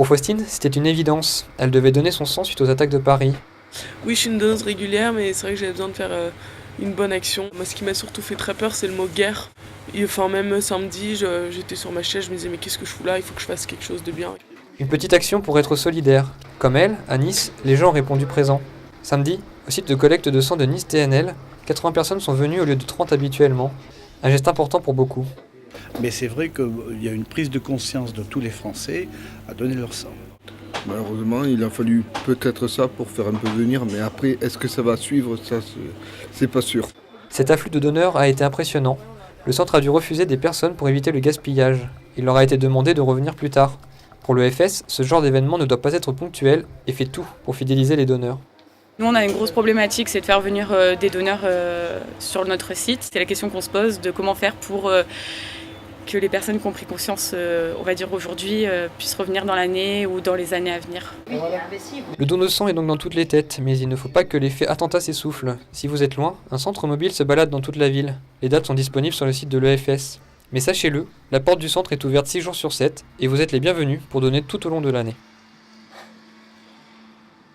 Pour Faustine, c'était une évidence. Elle devait donner son sang suite aux attaques de Paris. Oui, je suis une donneuse régulière, mais c'est vrai que j'avais besoin de faire une bonne action. Moi, ce qui m'a surtout fait très peur, c'est le mot guerre. Et, enfin, même samedi, j'étais sur ma chaise, je me disais, mais qu'est-ce que je fous là? Il faut que je fasse quelque chose de bien. Une petite action pour être solidaire. Comme elle, à Nice, les gens ont répondu présent. Samedi, au site de collecte de sang de Nice TNL, 80 personnes sont venues au lieu de 30 habituellement. Un geste important pour beaucoup. Mais c'est vrai qu'il y a une prise de conscience de tous les Français à donner leur sang. Malheureusement, il a fallu peut-être ça pour faire un peu venir, mais après, est-ce que ça va suivre? Ça, c'est pas sûr. Cet afflux de donneurs a été impressionnant. Le centre a dû refuser des personnes pour éviter le gaspillage. Il leur a été demandé de revenir plus tard. Pour le FS, ce genre d'événement ne doit pas être ponctuel et fait tout pour fidéliser les donneurs. Nous, on a une grosse problématique, c'est de faire venir des donneurs sur notre site. C'est la question qu'on se pose de comment faire pour que les personnes qui ont pris conscience, on va dire aujourd'hui, puissent revenir dans l'année ou dans les années à venir. Le don de sang est donc dans toutes les têtes, mais il ne faut pas que l'effet attentat s'essouffle. Si vous êtes loin, un centre mobile se balade dans toute la ville. Les dates sont disponibles sur le site de l'EFS. Mais sachez-le, la porte du centre est ouverte 6 jours sur 7 et vous êtes les bienvenus pour donner tout au long de l'année.